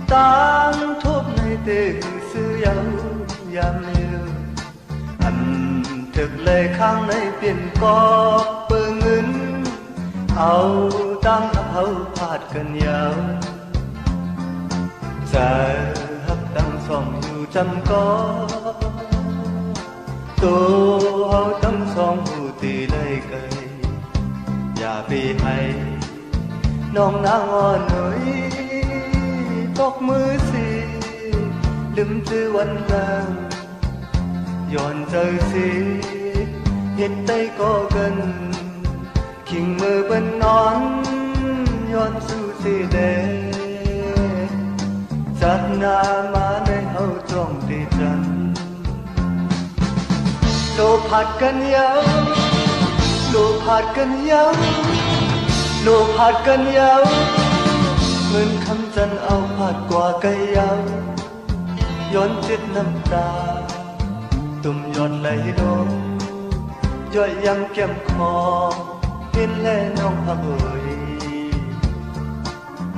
Tang thuốc này tê sư yêu yam liu Anh thực lệ khang này tiền có bơ ngân Áo tang hậu phạt cần nhau Giờ hấp tăng song dù chăm có Tô áo tăng song hù tì lây câyอย่าไปให้น้องนางอ่อนหน่อยตกมือสิลืมชื่อวันแรงย้อนเจอสิเห็นได้ก็เกินขิงมือเป็นนอนย้อนสู่สิเดจัดหน้ามาในเฮาจ้องติดจันโลผัดกันยาวโลผัดกันยาวโลผัดกันยาวเหมือนคำจันเอาผัดกว่าไก่ยาวย้อนจิตน้ำตาตุ่มหยดไหลลงย่อยยำแก้มคอเห็นแลน้องพะเอย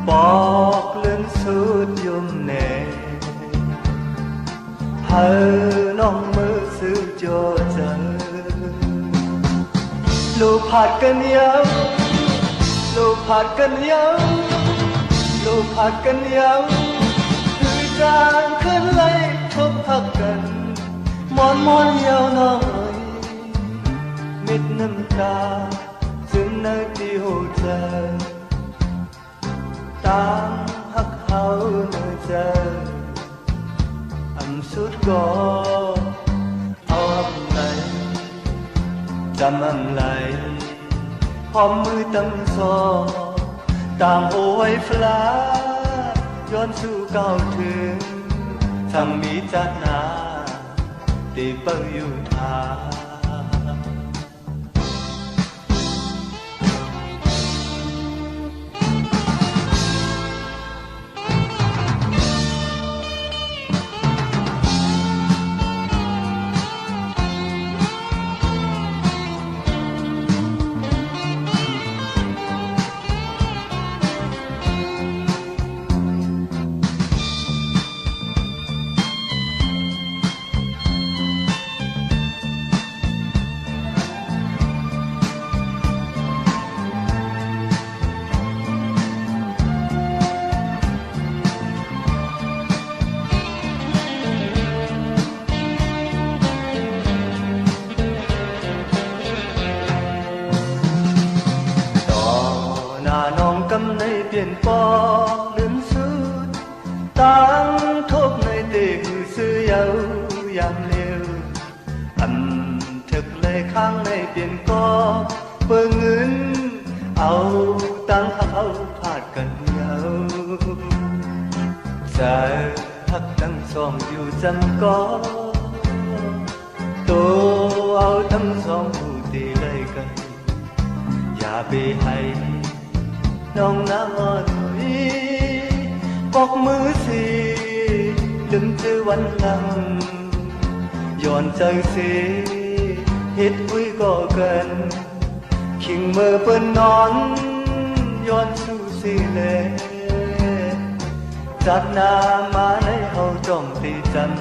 บอกเลื่อนสุดยุ่มแน่เฮาน้องมือซื้อโจเจอลูกผัดกันยาวลูกผัดกันยาวลูกผัดกันยาวคือจางขึ้นไล่ทุบพักกันมอนมอนยาวน้อยเม็ดน้ำตาซึมในที่หัวใจตามหักเฮาเนื้อใจอันสุดก็เอาอำไหลจำอำไหลพร้อมมือตั้งซอต่างโอ้ไว้ฟลาย้อนสู่เก่าถึงทางมีจัดนาตีเปิลอยู่ทาในเปลี่ยนปอลืมสุดตั้งทุกในเตคือซื้อยาวยามเร็วอันถึกเลยข้างในเปลี่ยนก็เปิงเงินเอาตั้งเขาพาดกันยาวใจพักตั้งสองอยู่จำก็ตัวเอาทั้งสองผู้ตีเลยกันอย่าไปให้น้องนางอ่อนหน่อยปอกมือสิลืมชื่อวันหลังย้อนใจสิเฮ็ดคุยก็เกินขิงมือเปิ้นนอนย้อนสู่สิเลจัดหน้ามาในเฮาจ้องตีจัน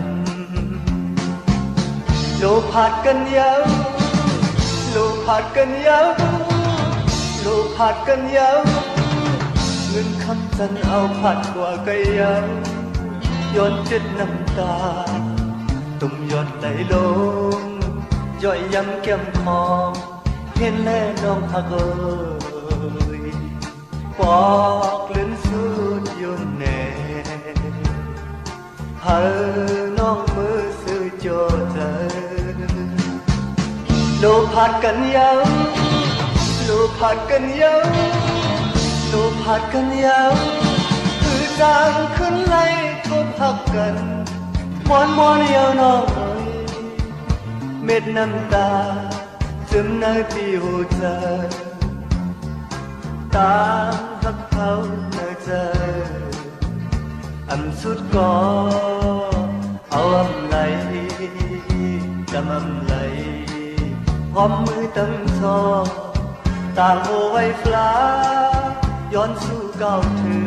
โลผัดกันยาวโลผัดกันยาวโลผัดกันยาวเงินคำจันเอาผัดกว่าไก่ยาวย้อนเจ็ดน้ำตาตุ่มหยดไหลลงย่อยยำแก้มคอเห็นแลน้องพักเอ่ยบอกเลื่อนสุดยุ่นแน่เฮาน้องมือซื้อโจเจอโลผัดกันยาวโลผัดกันยาวโลผัดกันยาวคือจางขึ้นไล่ทุบพักกันมอนมอนยาวน้อยเม็ดน้ำตาซึมในที่หัวใจตามหักเขาเนื้อใจอันสุดก็เอาอำไหลจำอำไหลพร้อมมือตั้งซอต่างโอไว้ฟลาย้อนสู่เก่าถึง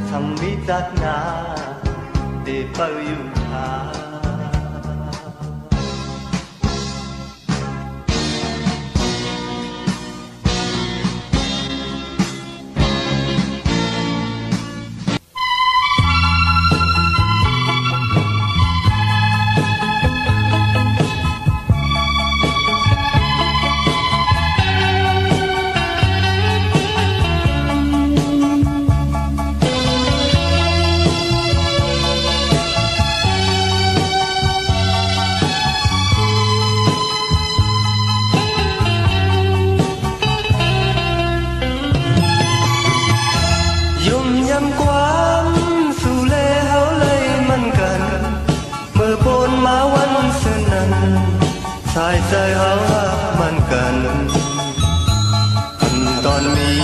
ท thằng mi giác na để bao yêu thaสายใจหามันกันตอนนี้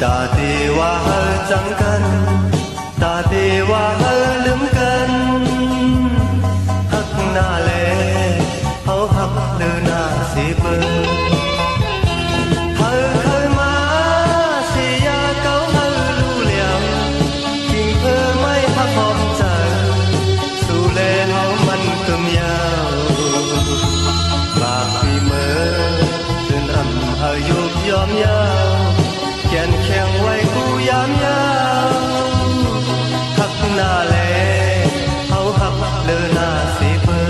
ตาเทว่าจังกันตาเทว่าลืมกันหักหน้าแลเขาหักเดินหน้าสิเบิ่งเคยมาเสียเก่ารู้แล้วทิ้งเธอไม่พักพร้อมใจสู่แลเขามันกึมยาวบากพี่เมื่อเดินรำอายุยอมยาวแขนแข็งไว้กูยามยาวหักหน้าแลเขาหักเดินหน้าสิเบิ่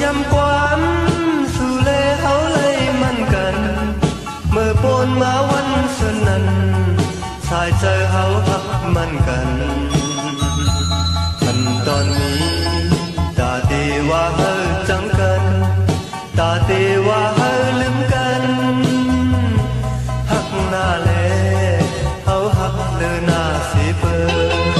ยำความสู่เลเขาเลยมันกันเมื่อปนมาวันสนั้นสายใจเขาพักมันกันมันตอนนี้ตาเทว่าจังกันตาเทว่าลืมกันหักหน้าแลเขาหักเดินหน้าสิเบิ่ง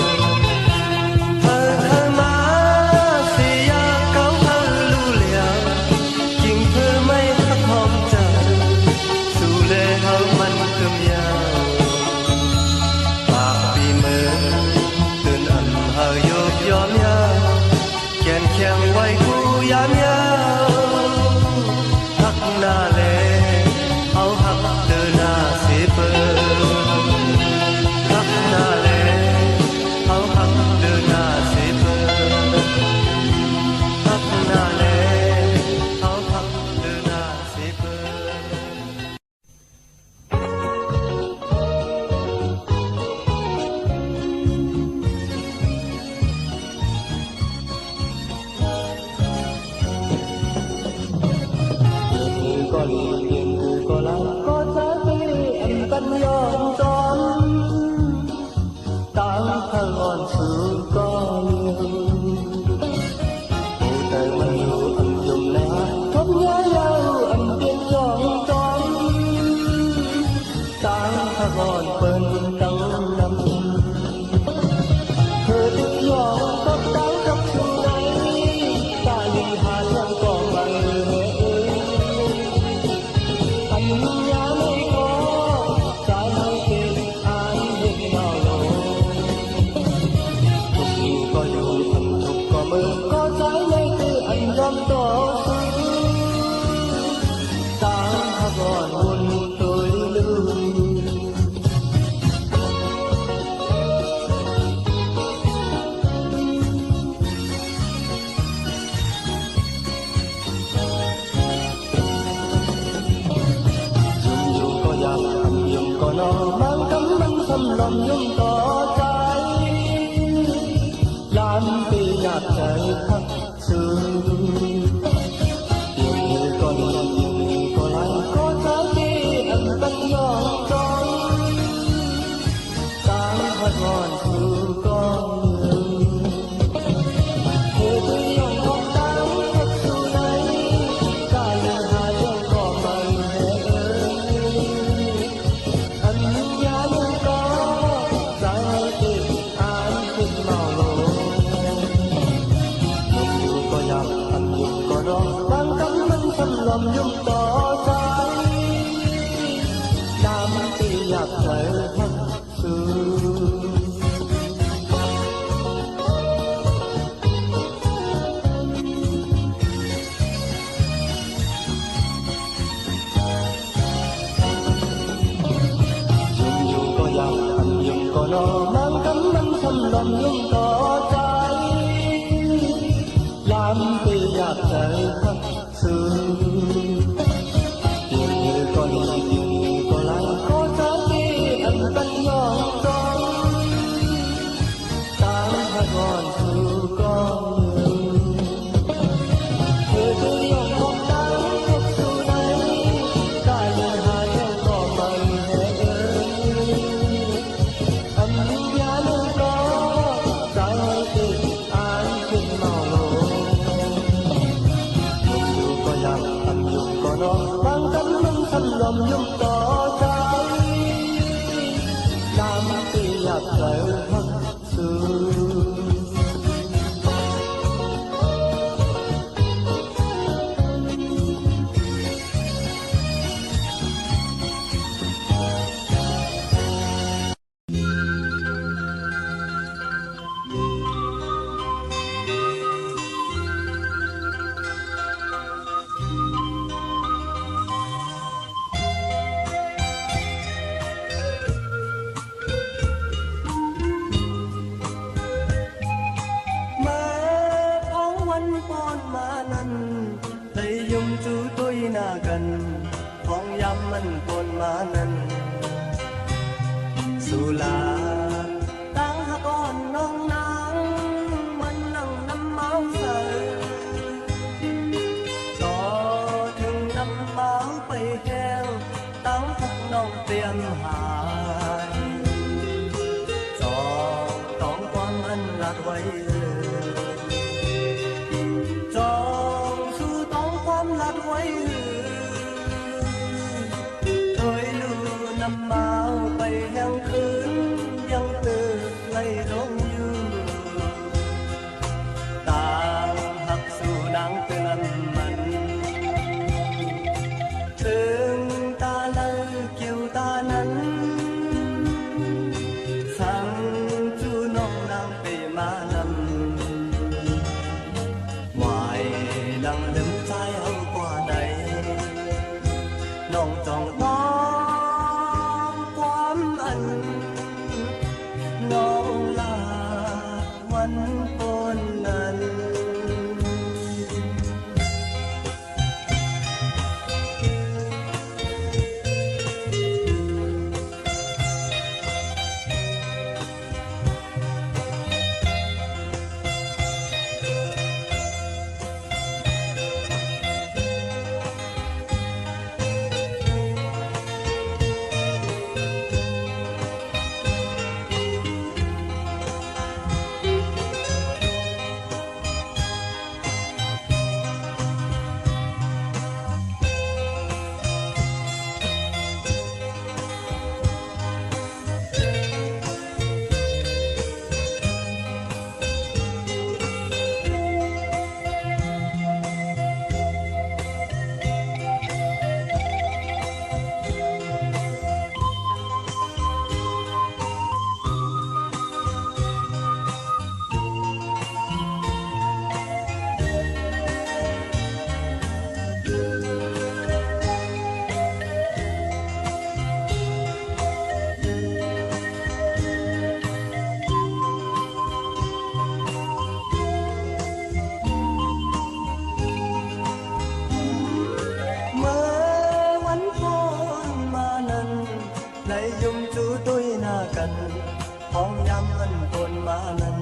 ลมยุ่งต่อใจยามปีหยาดใจพักซึ้งเดี๋ยวนี้ก็ดีก็ไล่ก็ใจที่อันตั้งยอมจองตามพัดวอนสู่ก้อนเธอจะยอมออกตามพักสู่ไหนกายยังหาเรื่องก็ไม่เห็นอันยายังก็ใจ ดไว้จองสู่ต้องความลัดไว้โดยลูนำมาไปแห่งคืนยังเติบไหลลงอยู่ต่างหักสู่นางเตือนมันถึงตาเลเกี่ยวตานั้นสั่งจูน้องนางไปมานำวายดังลืมใจเอากว่าใดน้องจ้องน้องความอันน้องลาวันปนนั้น ของยำมันตนมานั้น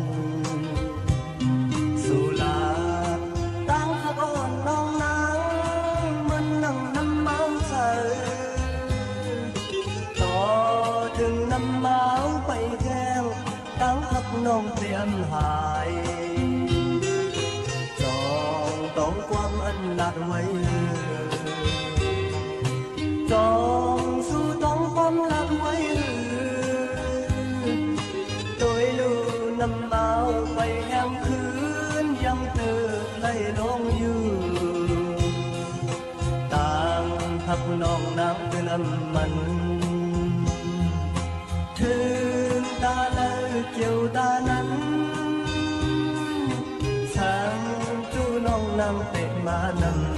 สุลาตั้งขบวนน้องนางมันนั่งน้ำเมาใส่ต่อถึงน้ำเมาไปแก้วตั้งขับน้องเตรียมหายจองต้องความอันนัดไว้จองสู่ต้องความนัดไว้นำเมาไปแหมคืนยังเติบไหลลงอยู่ต่างหักน้องน้ำเป็นมันถึงตาเลยเกี่ยวตานั้นสั่งจูน้องน้ำเตะมานำ